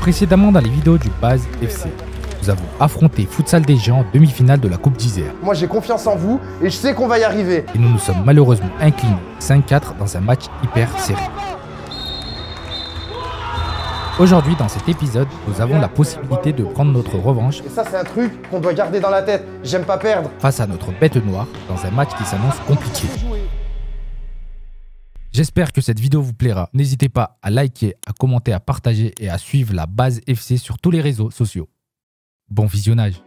Précédemment dans les vidéos du Base FC, nous avons affronté Futsal des Géants en demi-finale de la Coupe d'Isère. Moi j'ai confiance en vous et je sais qu'on va y arriver. Et nous nous sommes malheureusement inclinés 5-4 dans un match hyper serré. Aujourd'hui, dans cet épisode, nous avons la possibilité de prendre notre revanche. Et ça c'est un truc qu'on doit garder dans la tête. J'aime pas perdre. Face à notre bête noire dans un match qui s'annonce compliqué. J'espère que cette vidéo vous plaira. N'hésitez pas à liker, à commenter, à partager et à suivre la Base FC sur tous les réseaux sociaux. Bon visionnage.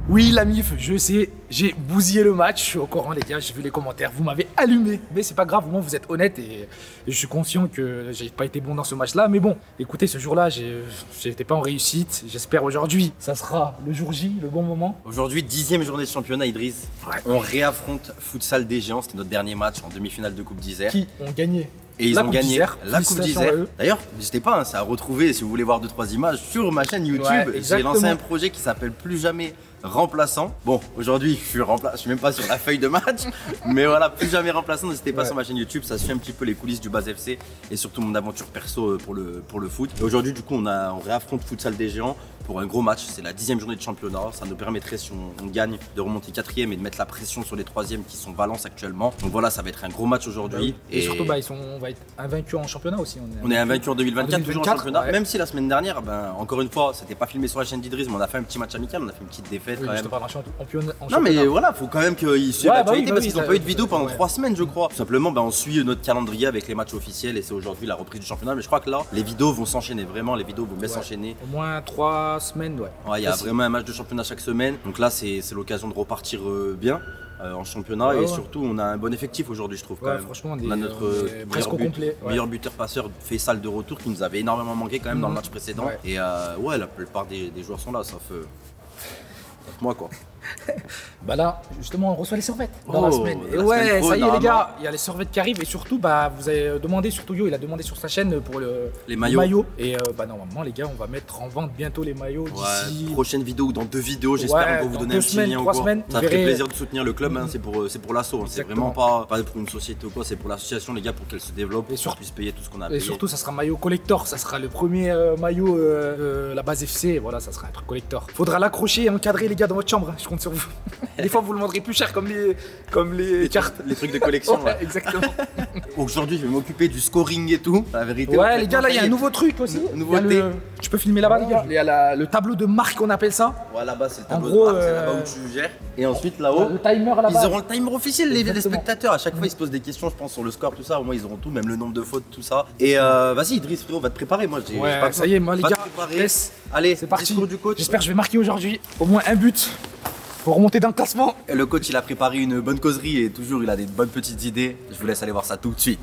Oui, la MIF, je sais, j'ai bousillé le match, je suis au courant les gars, j'ai vu les commentaires, vous m'avez allumé. Mais c'est pas grave, au moins vous êtes honnête et je suis conscient que j'ai pas été bon dans ce match-là. Mais bon, écoutez, ce jour-là, j'étais pas en réussite. J'espère aujourd'hui, ça sera le jour J, le bon moment. Aujourd'hui, 10e journée de championnat, Idriss. Ouais. On réaffronte Futsal des Géants, c'était notre dernier match en demi-finale de Coupe d'Isère. Qui ont gagné. Et ils ont gagné la Coupe d'Isère. D'ailleurs, n'hésitez pas, c'est à retrouver si vous voulez voir 2-3 images sur ma chaîne YouTube. Ouais, j'ai lancé un projet qui s'appelle Plus Jamais Remplaçant. Bon, aujourd'hui, je suis même pas sur la feuille de match, mais voilà, Plus Jamais Remplaçant. N'hésitez pas sur ma chaîne YouTube, ça suit un petit peu les coulisses du Base FC et surtout mon aventure perso pour le foot. Et aujourd'hui, du coup, on réaffronte Futsal des Géants pour un gros match. C'est la 10e journée de championnat. Ça nous permettrait, si on gagne, de remonter 4e et de mettre la pression sur les 3e qui sont Valence actuellement. Donc voilà, ça va être un gros match aujourd'hui. Et surtout, on va être invaincus en championnat aussi. On est invaincus en 2024, toujours en championnat. Ouais. Même si la semaine dernière, encore une fois, c'était pas filmé sur la chaîne d'Idriss, mais on a fait un petit match amical, on a fait une petite défaite quand même. Non mais voilà, faut quand même qu'ils suivent l'actualité parce qu'ils n'ont pas eu de vidéo pendant 3 semaines, je crois. Tout simplement, on suit notre calendrier avec les matchs officiels et c'est aujourd'hui la reprise du championnat. Mais je crois que là, les vidéos vont s'enchaîner, vraiment, les vidéos vont bien s'enchaîner. Au moins 3 semaines, il y a vraiment un match de championnat chaque semaine. Donc là, c'est l'occasion de repartir bien. En championnat et surtout on a un bon effectif aujourd'hui, je trouve quand même. Franchement, on a notre meilleur buteur passeur Faisal de retour qui nous avait énormément manqué quand même dans le match précédent. Et la plupart des joueurs sont là, sauf moi quoi. Bah là, justement, on reçoit les servettes dans la semaine. Et ouais, ça y est les gars, il y a les servettes qui arrivent et surtout, vous avez demandé, surtout Yo, il a demandé sur sa chaîne pour les maillots. Et normalement les gars, on va mettre en vente bientôt les maillots d'ici. Prochaine vidéo ou dans 2 vidéos, j'espère qu'on va vous donner un petit lien ou quoi. Ça ferait plaisir de soutenir le club, c'est pour l'assaut. C'est vraiment pas pour une société ou quoi, c'est pour l'association les gars, pour qu'elle se développe et qu'on puisse payer tout ce qu'on a payé. Et surtout, ça sera maillot collector, ça sera le premier maillot la Base FC, voilà, ça sera un truc collector. Faudra l'accrocher et encadrer les gars dans votre chambre, je compte sur vous. Des fois, vous le vendrez plus cher comme les cartes. Les trucs de collection. Ouais, exactement. Aujourd'hui, je vais m'occuper du scoring et tout. La vérité. Ouais, les gars, là, il y a un nouveau truc aussi. Tu peux filmer là-bas, les gars. Il y a le tableau de marque, on appelle ça. Ouais, là-bas, c'est le tableau de marque, c'est là-bas où tu gères. Et ensuite, là-haut, le timer là-bas. Ils auront le timer officiel, les spectateurs. À chaque fois, ils se posent des questions, je pense, sur le score, tout ça. Au moins, ils auront tout, même le nombre de fautes, tout ça. Et vas-y, Idriss, frérot, va te préparer. Moi, ouais, ça y est, moi, les gars, allez, c'est parti. Discours du coach. J'espère que je vais marquer aujourd'hui au moins un but. Pour remonter dans le classement. Et le coach il a préparé une bonne causerie et toujours il a des bonnes petites idées. Je vous laisse aller voir ça tout de suite.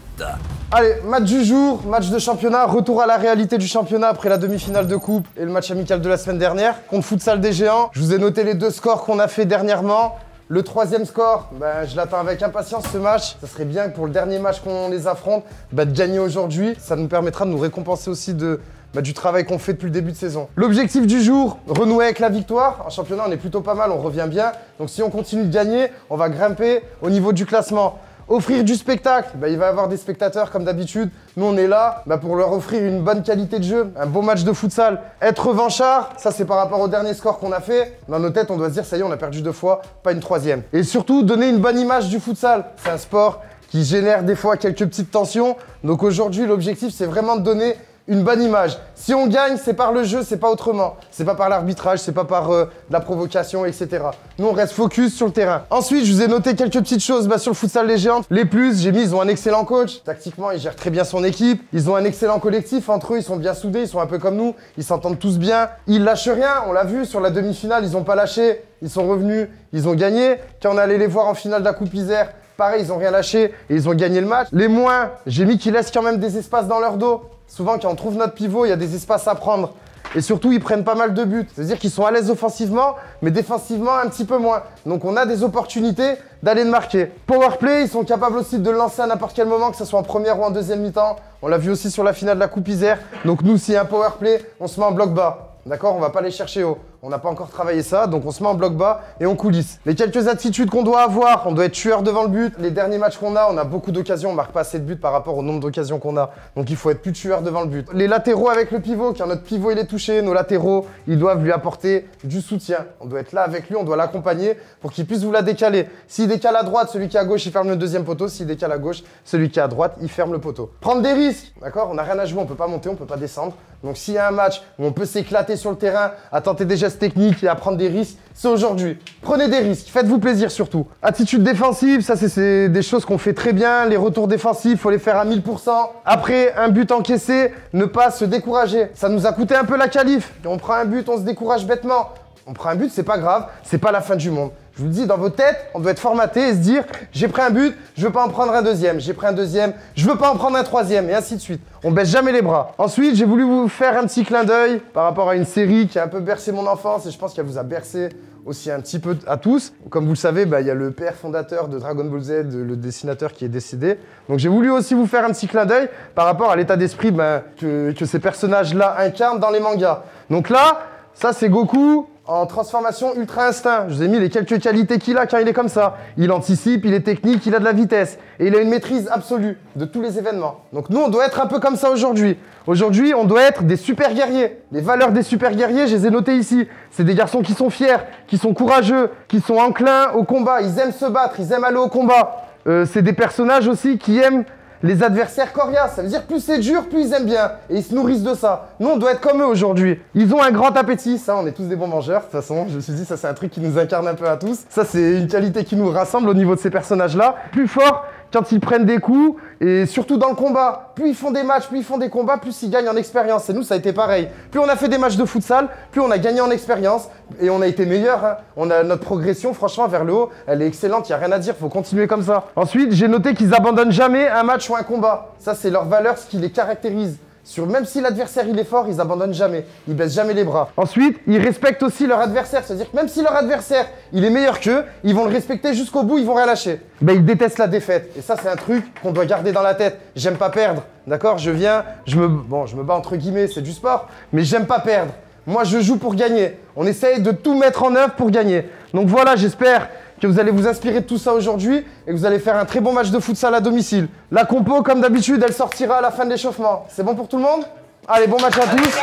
Allez, match du jour, match de championnat, retour à la réalité du championnat après la demi-finale de coupe et le match amical de la semaine dernière contre Futsal des Géants. Je vous ai noté les 2 scores qu'on a fait dernièrement. Le 3e score, je l'attends avec impatience ce match. Ça serait bien pour le dernier match qu'on les affronte, de gagner aujourd'hui. Ça nous permettra de nous récompenser aussi du travail qu'on fait depuis le début de saison. L'objectif du jour, renouer avec la victoire. En championnat, on est plutôt pas mal, on revient bien. Donc si on continue de gagner, on va grimper au niveau du classement. Offrir du spectacle, il va y avoir des spectateurs comme d'habitude. Nous, on est là pour leur offrir une bonne qualité de jeu, un beau match de futsal. Être revanchard, ça c'est par rapport au dernier score qu'on a fait. Dans nos têtes, on doit se dire, ça y est, on a perdu 2 fois, pas une 3e. Et surtout, donner une bonne image du futsal. C'est un sport qui génère des fois quelques petites tensions. Donc aujourd'hui, l'objectif, c'est vraiment de donner une bonne image. Si on gagne, c'est par le jeu, c'est pas autrement. C'est pas par l'arbitrage, c'est pas par de la provocation, etc. Nous, on reste focus sur le terrain. Ensuite, je vous ai noté quelques petites choses sur le Futsal des Géants. Les plus, j'ai mis, ils ont un excellent coach. Tactiquement, ils gèrent très bien son équipe. Ils ont un excellent collectif. Entre eux, ils sont bien soudés, ils sont un peu comme nous. Ils s'entendent tous bien. Ils lâchent rien, on l'a vu sur la demi-finale, ils ont pas lâché. Ils sont revenus, ils ont gagné. Quand on allait les voir en finale de la Coupe Isère, pareil, ils ont rien lâché et ils ont gagné le match. Les moins, j'ai mis qu'ils laissent quand même des espaces dans leur dos. Souvent, quand on trouve notre pivot, il y a des espaces à prendre. Et surtout, ils prennent pas mal de buts. C'est-à-dire qu'ils sont à l'aise offensivement, mais défensivement, un petit peu moins. Donc, on a des opportunités d'aller de marquer. Powerplay, ils sont capables aussi de le lancer à n'importe quel moment, que ce soit en première ou en deuxième mi-temps. On l'a vu aussi sur la finale de la Coupe Isère. Donc, nous, s'il y a un powerplay, on se met en bloc bas. D'accord? On va pas les chercher haut. On n'a pas encore travaillé ça, donc on se met en bloc bas et on coulisse. Les quelques attitudes qu'on doit avoir, on doit être tueur devant le but. Les derniers matchs qu'on a, on a beaucoup d'occasions, on marque pas assez de buts par rapport au nombre d'occasions qu'on a. Donc il faut être plus tueur devant le but. Les latéraux avec le pivot, car notre pivot il est touché, nos latéraux, ils doivent lui apporter du soutien. On doit être là avec lui, on doit l'accompagner pour qu'il puisse vous la décaler. S'il décale à droite, celui qui est à gauche, il ferme le deuxième poteau. S'il décale à gauche, celui qui est à droite, il ferme le poteau. Prendre des risques, d'accord? On n'a rien à jouer, on peut pas monter, on peut pas descendre. Donc s'il y a un match où on peut s'éclater sur le terrain, à tenter des gestes techniques et à prendre des risques, c'est aujourd'hui. Prenez des risques, faites-vous plaisir surtout. Attitude défensive, ça c'est des choses qu'on fait très bien. Les retours défensifs, faut les faire à 1000%. Après un but encaissé, ne pas se décourager. Ça nous a coûté un peu la qualif. On prend un but, on se décourage bêtement. On prend un but, c'est pas grave, c'est pas la fin du monde. Je vous le dis, dans vos têtes, on doit être formaté et se dire j'ai pris un but, je veux pas en prendre un deuxième. J'ai pris un deuxième, je veux pas en prendre un troisième, et ainsi de suite. On baisse jamais les bras. Ensuite, j'ai voulu vous faire un petit clin d'œil par rapport à une série qui a un peu bercé mon enfance et je pense qu'elle vous a bercé aussi un petit peu à tous. Comme vous le savez, il y a le père fondateur de Dragon Ball Z, le dessinateur qui est décédé. Donc j'ai voulu aussi vous faire un petit clin d'œil par rapport à l'état d'esprit que ces personnages-là incarnent dans les mangas. Donc là, ça c'est Goku en transformation ultra instinct. Je vous ai mis les quelques qualités qu'il a quand il est comme ça. Il anticipe, il est technique, il a de la vitesse. Et il a une maîtrise absolue de tous les événements. Donc nous, on doit être un peu comme ça aujourd'hui. Aujourd'hui, on doit être des super guerriers. Les valeurs des super guerriers, je les ai notées ici. C'est des garçons qui sont fiers, qui sont courageux, qui sont enclins au combat. Ils aiment se battre, ils aiment aller au combat. C'est des personnages aussi qui aiment les adversaires coriaces. Ça veut dire plus c'est dur, plus ils aiment bien. Et ils se nourrissent de ça. Nous, on doit être comme eux aujourd'hui. Ils ont un grand appétit. Ça, on est tous des bons mangeurs. De toute façon, je me suis dit, ça, c'est un truc qui nous incarne un peu à tous. Ça, c'est une qualité qui nous rassemble au niveau de ces personnages-là. Plus fort quand ils prennent des coups et surtout dans le combat. Plus ils font des matchs, plus ils font des combats, plus ils gagnent en expérience. Et nous, ça a été pareil. Plus on a fait des matchs de futsal, plus on a gagné en expérience et on a été meilleurs. Hein. On a notre progression, franchement, vers le haut, elle est excellente. Il n'y a rien à dire, faut continuer comme ça. Ensuite, j'ai noté qu'ils abandonnent jamais un match ou un combat. Ça, c'est leur valeur, ce qui les caractérise. Même si l'adversaire il est fort, ils abandonnent jamais. Ils baissent jamais les bras. Ensuite, ils respectent aussi leur adversaire. C'est-à-dire que même si leur adversaire il est meilleur qu'eux, ils vont le respecter jusqu'au bout, ils vont rien lâcher. Ils détestent la défaite. Et ça, c'est un truc qu'on doit garder dans la tête. J'aime pas perdre. D'accord? Je me bats entre guillemets, c'est du sport, mais j'aime pas perdre. Moi, je joue pour gagner. On essaye de tout mettre en œuvre pour gagner. Donc voilà, j'espère que vous allez vous inspirer de tout ça aujourd'hui et que vous allez faire un très bon match de futsal à domicile. La compo, comme d'habitude, elle sortira à la fin de l'échauffement. C'est bon pour tout le monde? Allez, bon match à tous.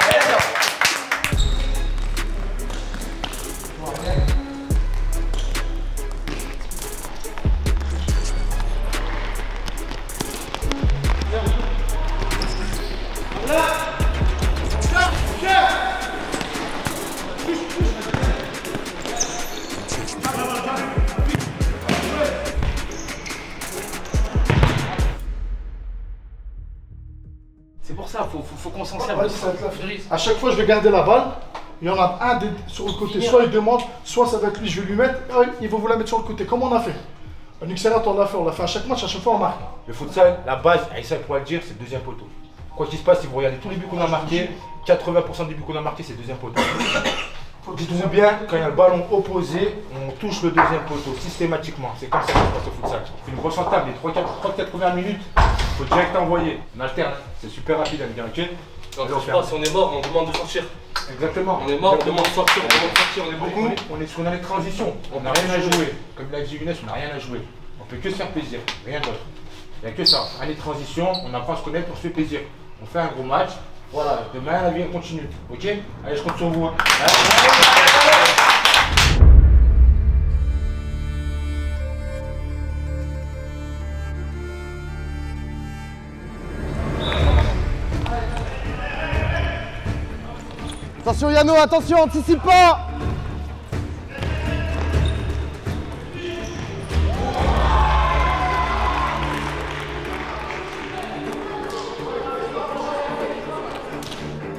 C'est pour ça, faut qu'on s'en serve. À chaque fois, je vais garder la balle. Il y en a un sur le côté. Soit il demande, soit ça va être lui. Je vais lui mettre. Il va vous la mettre sur le côté. Comme on a fait. Un excellent, on l'a fait. On l'a fait à chaque match. À chaque fois, on marque. Le futsal, la base, Aïssa pourra le dire, c'est le deuxième poteau. Quoi qu'il se passe, si vous regardez tous les buts qu'on a marqués, 80% des buts qu'on a marqués, c'est le deuxième poteau. Dites-vous bien, quand il y a le ballon opposé, on touche le deuxième poteau systématiquement. C'est comme ça que ça se passe au futsal. C'est une grosse entame, les 3-4 premières minutes, il faut direct envoyer. On alterne, c'est super rapide à dire. Quand on passe, si on est mort, on demande de sortir. Exactement. On est mort, on demande de sortir, on est beaucoup. On est sur les transitions, on n'a rien à jouer. Comme l'a dit Younes, on n'a rien à jouer. On peut que se faire plaisir, rien d'autre. Il n'y a que ça. Année de transition, on apprend à se connaître, on se fait plaisir. On fait un gros match. Voilà, demain la vie continue. Ok? Allez, je compte sur vous. Hein. Attention Yano, attention, anticipe pas.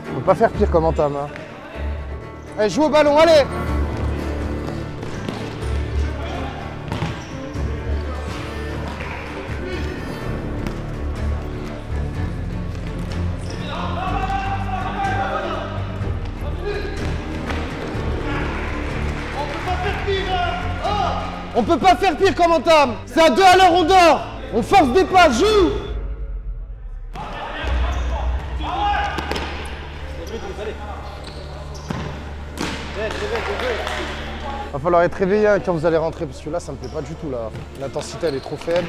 On peut pas faire pire comme entame. Hein. Allez, joue au ballon, allez. On peut pas faire pire comme entame. C'est à 2 à l'heure, on dort. On force des pas, joue. Va falloir être réveillé hein, quand vous allez rentrer parce que là ça me plaît pas du tout là. L'intensité elle est trop faible.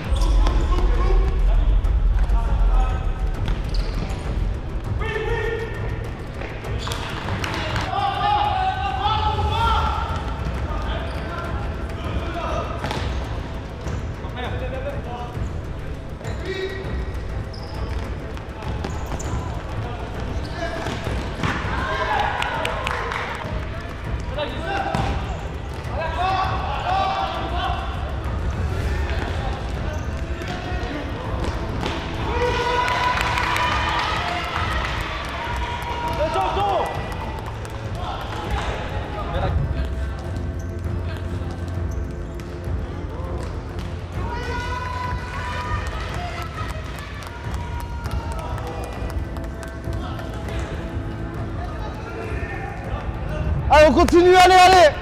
Allez, on continue, allez, allez!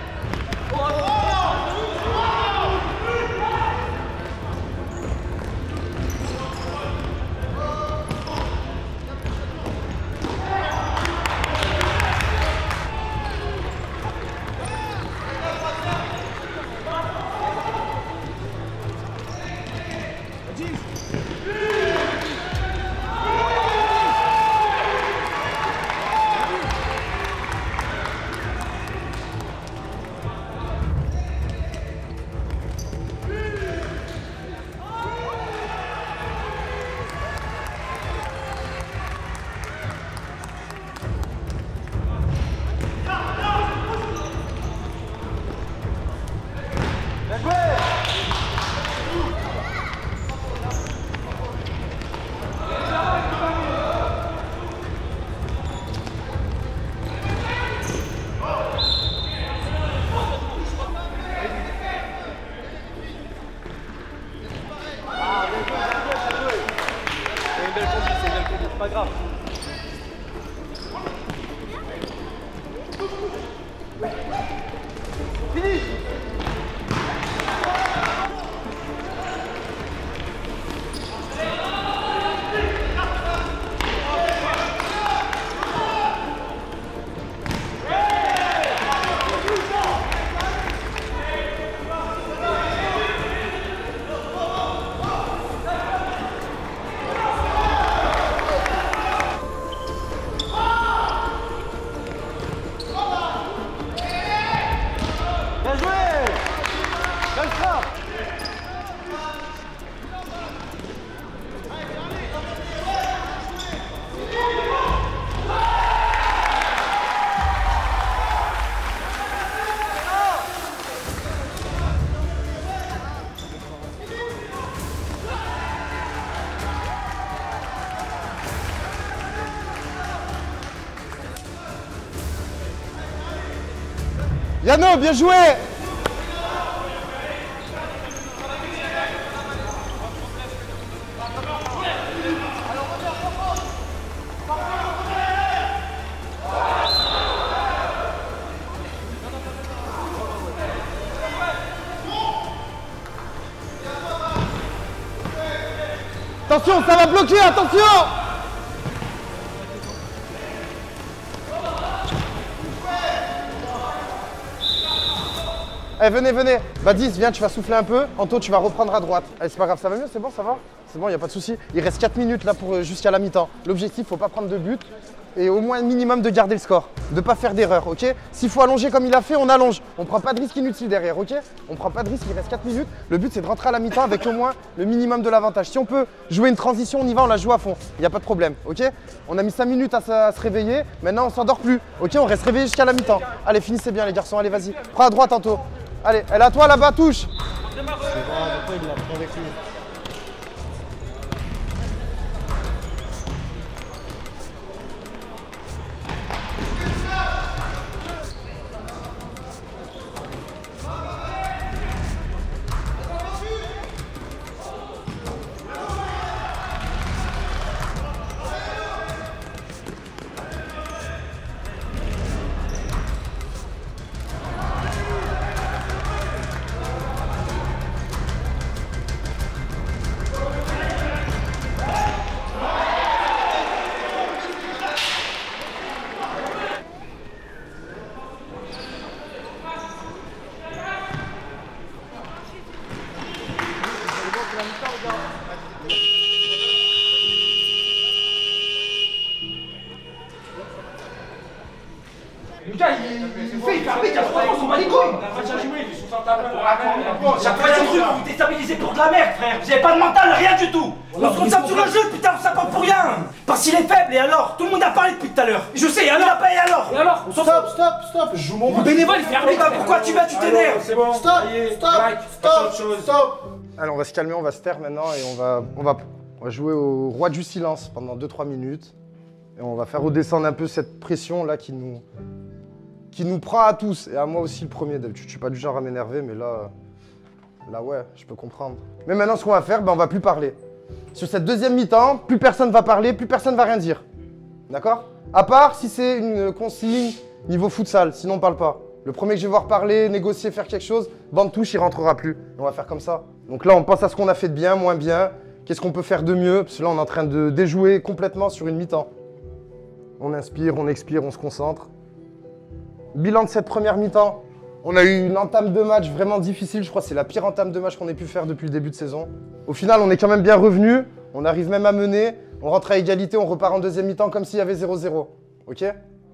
Pas grave. Fini. Yano, bien joué! Attention, ça va bloquer, attention! Eh, venez, venez. Badis, viens, tu vas souffler un peu. Anto, tu vas reprendre à droite. Allez, c'est pas grave, ça va mieux, c'est bon, ça va? C'est bon, il n'y a pas de souci. Il reste 4 minutes là pour jusqu'à la mi-temps. L'objectif, faut pas prendre de but et au moins un minimum de garder le score. De pas faire d'erreur, ok? S'il faut allonger comme il a fait, on allonge. On prend pas de risque inutile derrière, ok? On prend pas de risque, il reste 4 minutes. Le but, c'est de rentrer à la mi-temps avec au moins le minimum de l'avantage. Si on peut jouer une transition, on y va, on la joue à fond. Il n'y a pas de problème, ok? On a mis 5 minutes à se réveiller. Maintenant, on s'endort plus, ok? On reste réveillé jusqu'à la mi-temps. Allez, finissez bien, les garçons. Allez, vas-y. Prends à droite, Anto. Allez, elle est à toi là-bas, touche. Le gars, il fait, il fait un 3 ans, on s'en bat les couilles. Chaque fois, il y a un truc, vous vous déstabilisez pour de la merde, frère. Vous avez pas de mental, rien du tout. On se concentre sur le jeu, putain, on s'attend pour rien. Parce qu'il est faible, et alors? Tout le monde a parlé depuis tout à l'heure. Je sais, et alors? Et alors? Et alors? Stop, je joue mon match. Le bénévole, il fait arrêter. Pourquoi tu vas, tu t'énerves? C'est bon. Stop. Allez, on va se calmer, on va se taire maintenant et on va jouer au roi du silence pendant 2-3 minutes. Et on va faire redescendre un peu cette pression là qui nous prend à tous. Et à moi aussi le premier. D'habitude, je suis pas du genre à m'énerver, mais là ouais, je peux comprendre. Mais maintenant, ce qu'on va faire, on va plus parler. Sur cette deuxième mi-temps, plus personne va parler, plus personne va rien dire. D'accord? À part si c'est une consigne niveau futsal, sinon on parle pas. Le premier que je vais voir parler, négocier, faire quelque chose, bande touche, il rentrera plus. On va faire comme ça. Donc là, on pense à ce qu'on a fait de bien, moins bien. Qu'est-ce qu'on peut faire de mieux? Parce que là, on est en train de déjouer complètement sur une mi-temps. On inspire, on expire, on se concentre. Bilan de cette première mi-temps. On a eu une entame de match vraiment difficile. Je crois que c'est la pire entame de match qu'on ait pu faire depuis le début de saison. Au final, on est quand même bien revenu. On arrive même à mener. On rentre à égalité, on repart en deuxième mi-temps comme s'il y avait 0-0. Ok?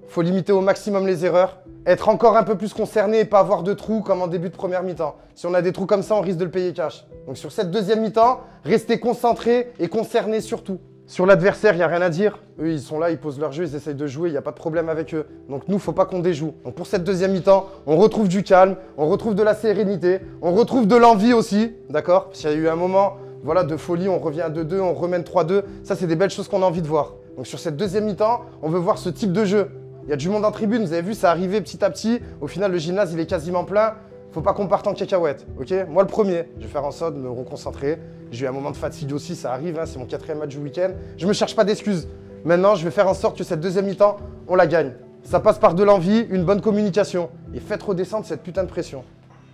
Faut limiter au maximum les erreurs. Être encore un peu plus concerné et pas avoir de trous comme en début de première mi-temps. Si on a des trous comme ça, on risque de le payer cash. Donc sur cette deuxième mi-temps, restez concentrés et concernés surtout. Sur l'adversaire, il n'y a rien à dire. Eux, ils sont là, ils posent leur jeu, ils essayent de jouer, il n'y a pas de problème avec eux. Donc nous, faut pas qu'on déjoue. Donc pour cette deuxième mi-temps, on retrouve du calme, on retrouve de la sérénité, on retrouve de l'envie aussi, d'accord? Parce qu'il y a eu un moment, voilà, de folie, on revient à 2-2, on remène 3-2. Ça, c'est des belles choses qu'on a envie de voir. Donc sur cette deuxième mi-temps, on veut voir ce type de jeu. Il y a du monde en tribune, vous avez vu, ça arrivait petit à petit. Au final, le gymnase, il est quasiment plein. Faut pas qu'on parte en cacahuète, ok? Moi, le premier, je vais faire en sorte de me reconcentrer. J'ai eu un moment de fatigue aussi, ça arrive, hein, c'est mon 4e match du week-end. Je me cherche pas d'excuses. Maintenant, je vais faire en sorte que cette deuxième mi-temps, on la gagne. Ça passe par de l'envie, une bonne communication. Et faites redescendre cette putain de pression.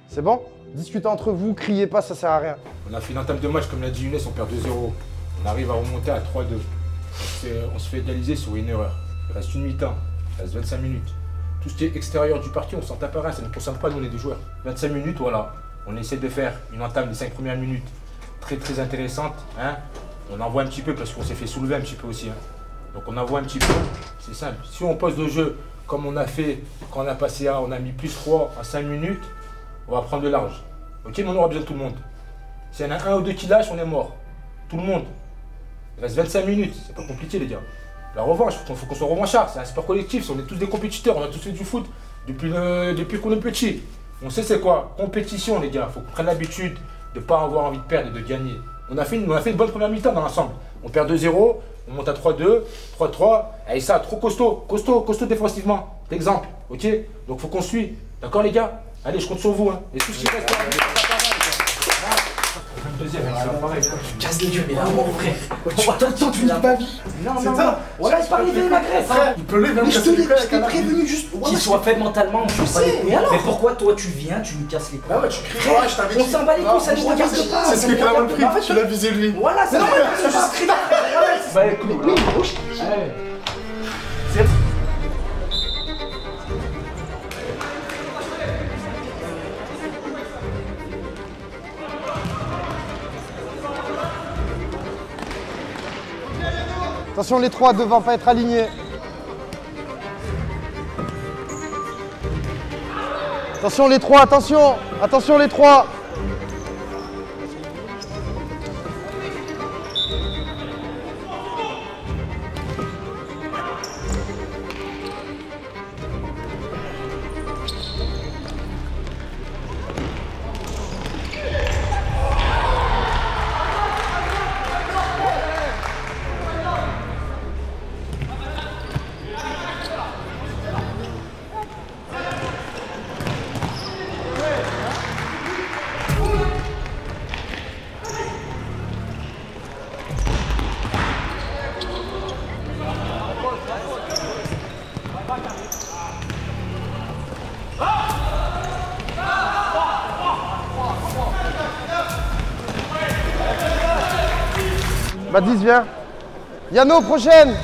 C'est bon? Discutez entre vous, criez pas, ça sert à rien. On a fait une entame de match, comme l'a dit Younes, on perd 2-0. On arrive à remonter à 3-2. On se fait égaliser sur une erreur. Il reste une mi-temps, il reste 25 minutes. Tout ce qui est extérieur du parti, on s'en tape à rien, ça ne nous concerne pas, nous les deux joueurs. 25 minutes, voilà. On essaie de faire une entame des 5 premières minutes très intéressante. Hein. On envoie un petit peu parce qu'on s'est fait soulever un petit peu aussi. Hein. Donc on envoie un petit peu, c'est simple. Si on pose le jeu comme on a fait quand on a passé on a mis plus 3 en 5 minutes, on va prendre de large. Ok, mais on aura besoin de tout le monde. S'il y en a un ou deux qui lâchent, on est mort. Tout le monde. Il reste 25 minutes, c'est pas compliqué les gars. La revanche, il faut qu'on soit revanchard, c'est un sport collectif, on est tous des compétiteurs, on a tous fait du foot depuis qu'on est petit. On sait c'est quoi, compétition les gars, il faut qu'on prenne l'habitude de ne pas avoir envie de perdre et de gagner. On a fait une bonne première mi-temps dans l'ensemble. On perd 2-0, on monte à 3-2, 3-3, et ça, trop costaud défensivement, d'exemple, ok? Donc faut qu'on suit, d'accord les gars? Allez, je compte sur vous, hein. Et tout ce qui reste deuxième, c'est pareil. Casse les yeux, mais là, mon frère. Toi, tu n'as pas vu. Non. Voilà, il parlait de la Grèce. Il peut lever, même je t'ai prévenu juste. Qu'il soit faible mentalement, je sais. Mais pourquoi toi, tu viens, tu me casses les couilles? Bah ouais, tu cries, ouais, je t'avais dit. On s'en bat les couilles, ça nous regarde pas. C'est ce que Clément le pris, en fait, tu l'as visé lui. Voilà, c'est normal, c'est juste crier. Bah écoute, Attention les trois devant pas être alignés. Attention les trois, attention les trois. Badis, viens. Yano, prochaine.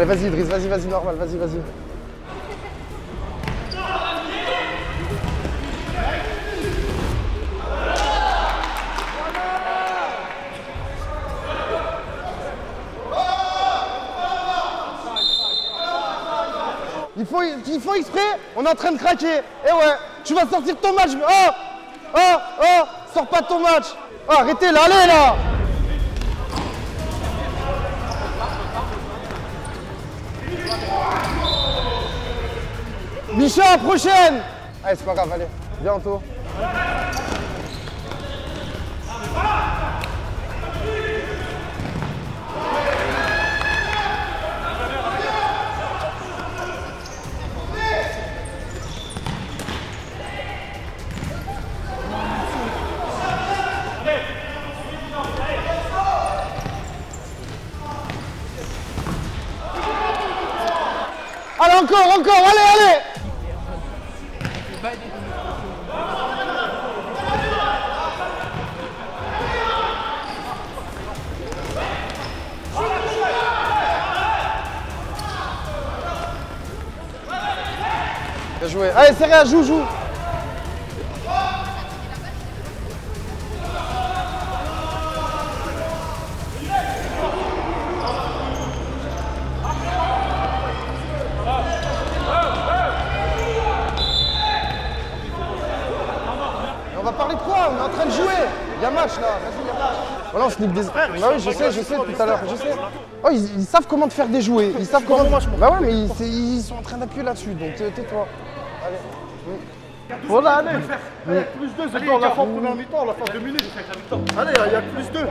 Allez, vas-y, Idriss, vas-y, normal, vas-y. Il faut exprès, on est en train de craquer. Eh ouais, tu vas sortir de ton match. Oh, sors pas de ton match. Oh, arrêtez là, allez là. Micha, prochaine. Allez, c'est pas grave, allez, viens Anto. Allez, encore, allez. Bien joué. Allez, Seria, joue. On va parler de quoi? On est en train de jouer. Il y a match là. Vas-y, y a match. Voilà, on se nique des. Bah oui, je sais tout à l'heure. Je sais. Oh, ils savent comment te faire déjouer. Ils savent comment. Bah ouais, mais ils sont en train d'appuyer là-dessus. Donc tais-toi. Allez. Voilà, allez. Plus 2, c'est on l'a fait en première mi-temps, on l'a fait en 2 minutes. Allez, il y a plus 2.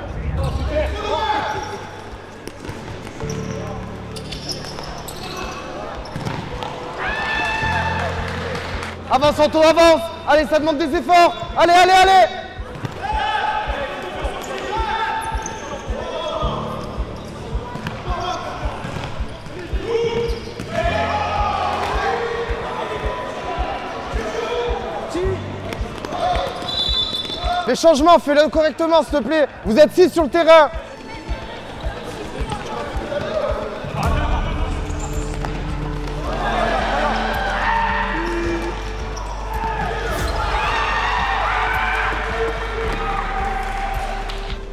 Avance, Anto, avance. Allez, ça demande des efforts. Allez. Les changements, fais-le correctement, s'il te plaît. Vous êtes 6 sur le terrain.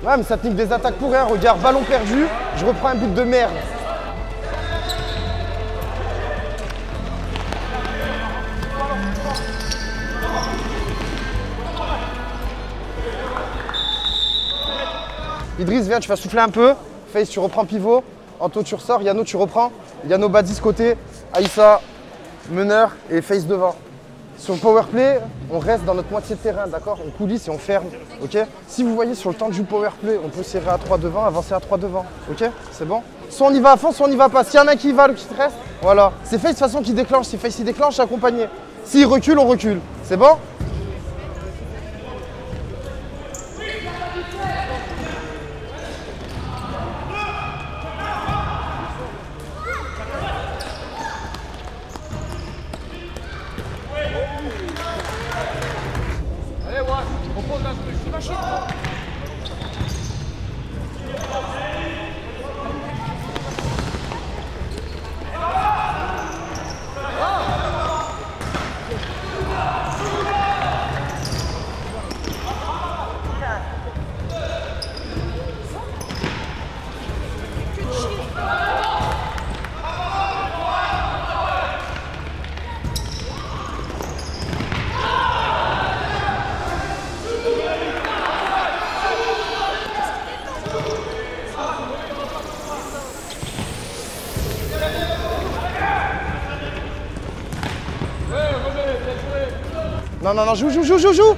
Ouais, mais ça te nique des attaques pour rien. Regarde, ballon perdu, je reprends un but de merde. Idriss, viens, tu vas souffler un peu. Face, tu reprends pivot. Anto, tu ressors. Yano, tu reprends. Yano, Badis côté. Aïssa, meneur et Face devant. Sur le powerplay, on reste dans notre moitié de terrain, d'accord? On coulisse et on ferme, ok? Si vous voyez sur le temps du powerplay, on peut serrer à 3 devant, avancer à 3 devant, ok? C'est bon? Soit on y va à fond, soit on y va pas. S'il y en a qui va, le qui te reste, voilà. C'est Face de toute façon qui déclenche. Si Face il déclenche, c'est accompagné. S'il recule, on recule. C'est bon? Non, joue.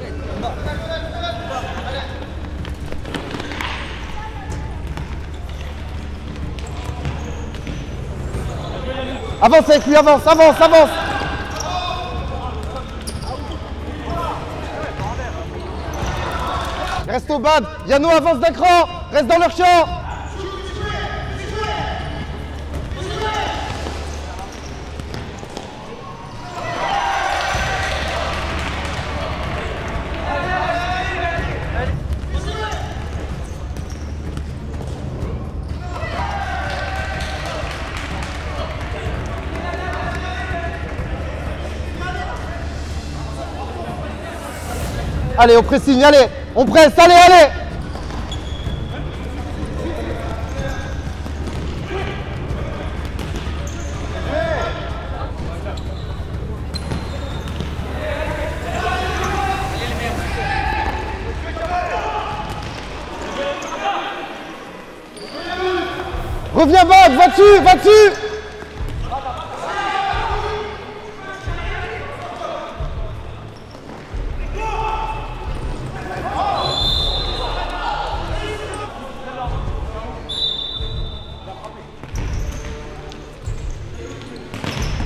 Avance avec lui, avance. Reste au bad. Yano avance d'un cran. Reste dans leur champ. Allez, au pressing, allez. On presse, allez, allez. Reviens bas, va dessus, va dessus.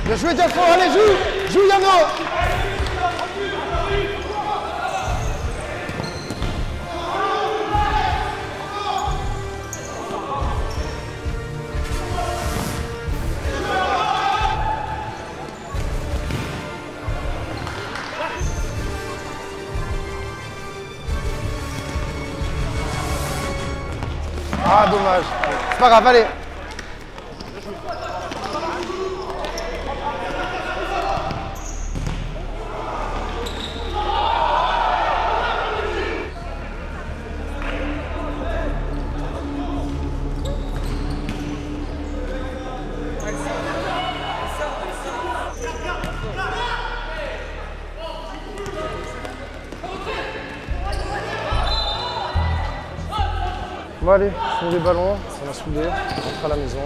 Bien joué Diafo, allez joue Yano. Ah dommage, c'est pas grave, allez. Bon allez, sur les ballons, ça va soulever, on rentre à la maison.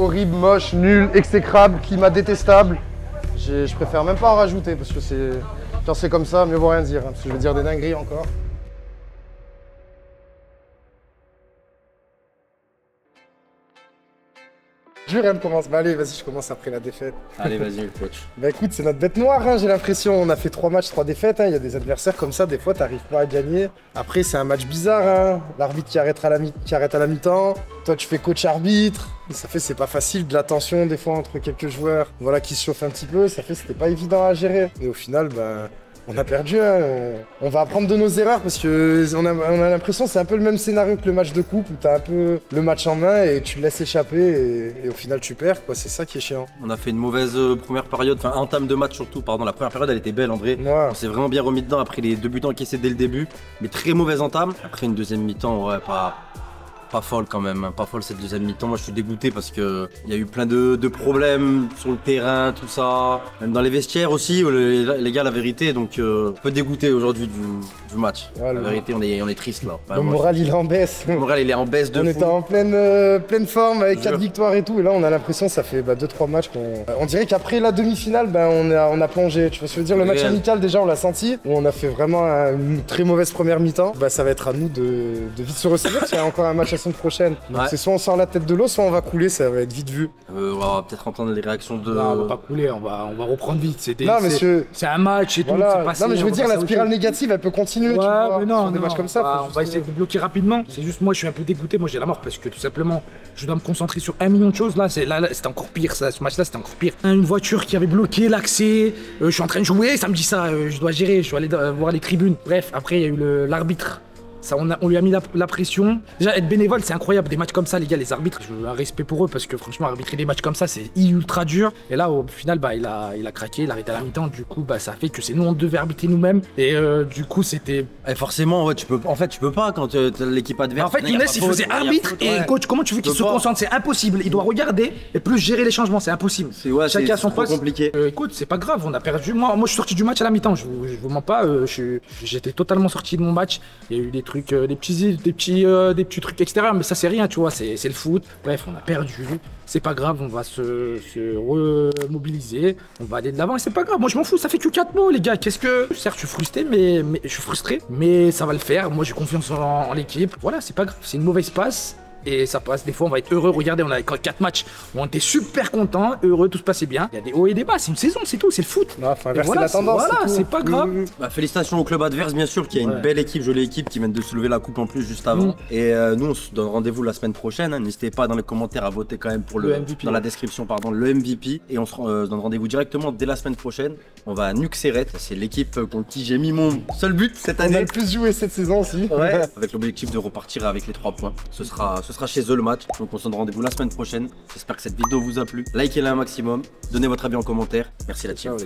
Horrible, moche, nul, exécrable, climat détestable. Je préfère même pas en rajouter parce que quand c'est comme ça, mieux vaut rien dire. Hein, parce que je vais dire des dingueries encore. Je rien de commence. Bah allez, vas-y, je commence après la défaite. Allez, vas-y, le coach. Bah écoute, c'est notre bête noire, hein, j'ai l'impression. On a fait 3 matchs, 3 défaites. Il y a des adversaires comme ça, des fois, t'arrives pas à gagner. Après, c'est un match bizarre. Hein. L'arbitre qui arrête à la mi-temps. Toi, tu fais coach arbitre. Ça fait, c'est pas facile, de la tension des fois entre quelques joueurs. Voilà, qui se chauffent un petit peu. Ça fait, c'était pas évident à gérer. Et au final, bah. On a perdu, hein. On va apprendre de nos erreurs parce que on a l'impression que c'est un peu le même scénario que le match de coupe où t'as un peu le match en main et tu le laisses échapper et au final tu perds, quoi. C'est ça qui est chiant. On a fait une mauvaise première période, enfin entame de match surtout, pardon. La première période elle était belle en vrai. Ouais. On s'est vraiment bien remis dedans après les 2 buts encaissés dès le début, mais très mauvaise entame. Après une deuxième mi-temps, ouais, pas folle quand même, hein. Pas folle cette deuxième mi-temps. Moi je suis dégoûté parce que il y a eu plein de problèmes sur le terrain, tout ça. Même dans les vestiaires aussi, les gars, la vérité, donc un peu dégoûté aujourd'hui du match. Ouais, la vérité, on est triste là. Enfin, le moral il est en baisse. Le moral il est en baisse de fou. On était en pleine forme avec 4 victoires et tout, et là on a l'impression ça fait 2-3 matchs qu'on. On dirait qu'après la demi-finale, on a plongé. Tu vois ce que je veux dire, le match amical déjà on l'a senti, où on a fait vraiment une très mauvaise première mi-temps. Bah ça va être à nous de vite se ressaisir, parce qu'il y a encore un match semaine prochaine. Donc c'est soit on sort la tête de l'eau, soit on va couler, ça va être vite vu. On va peut-être entendre les réactions de. Non, on va pas couler, on va reprendre vite. C'est un match et voilà. tout. Passé, non mais je veux dire, la spirale négative elle peut continuer. Ouais, tu vois, mais non, sur des matchs comme ça. On va essayer de bloquer rapidement. C'est juste moi je suis un peu dégoûté, moi j'ai la mort parce que tout simplement je dois me concentrer sur 1 million de choses. Là c'était encore pire, ça, ce match là c'était encore pire. Une voiture qui avait bloqué l'accès, je suis en train de jouer, ça me dit ça, je dois gérer, je suis allé voir les tribunes. Bref, après il y a eu l'arbitre. Ça, on lui a mis la pression. Déjà, être bénévole, c'est incroyable. Des matchs comme ça, les gars, les arbitres, j'ai un respect pour eux parce que franchement, arbitrer des matchs comme ça, c'est ultra dur. Et là, au final, il a craqué, il a arrêté à la mi-temps. Du coup, ça fait que c'est nous, on devait arbitrer nous-mêmes. Et du coup, c'était. Et forcément, ouais, tu peux pas quand l'équipe adverse. En fait, Younes, il faisait arbitre et coach. Comment tu veux qu'il se concentre? C'est impossible. Il doit regarder et plus gérer les changements, c'est impossible. Chacun à son poste. C'est compliqué. Écoute, c'est pas grave, on a perdu. Moi, je suis sorti du match à la mi-temps. Je vous mens pas. J'étais totalement sorti de mon match. Il y a eu des trucs, des petits trucs extérieurs, mais ça c'est rien, tu vois, c'est le foot. Bref, on a perdu, c'est pas grave, on va se remobiliser, on va aller de l'avant et c'est pas grave. Moi je m'en fous, ça fait que 4 mots les gars. Qu'est-ce que, certes je suis frustré, mais ça va le faire. Moi j'ai confiance en l'équipe. Voilà, c'est pas grave, c'est une mauvaise passe. et ça passe. Des fois, on va être heureux. Regardez, on a 4 matchs où on était super content, heureux, tout se passait bien. Il y a des hauts et des bas, c'est une saison, c'est tout, c'est le foot. Faut inverser la tendance. Voilà, c'est pas grave. Bah, félicitations au club adverse, bien sûr, qui a une belle équipe, jolie équipe, qui vient de soulever la coupe en plus juste avant. Et nous, on se donne rendez-vous la semaine prochaine. Hein. N'hésitez pas dans les commentaires à voter quand même pour le MVP. Dans la description, pardon, le MVP. Et on se donne rendez-vous directement dès la semaine prochaine. On va à Nuxeret, c'est l'équipe contre qui j'ai mis mon seul but cette année. On a le plus joué cette saison aussi. Ouais. Avec l'objectif de repartir avec les 3 points. Ce sera chez eux le match. Donc on se donne rendez-vous la semaine prochaine. J'espère que cette vidéo vous a plu. Likez-la un maximum. Donnez votre avis en commentaire. Merci la team.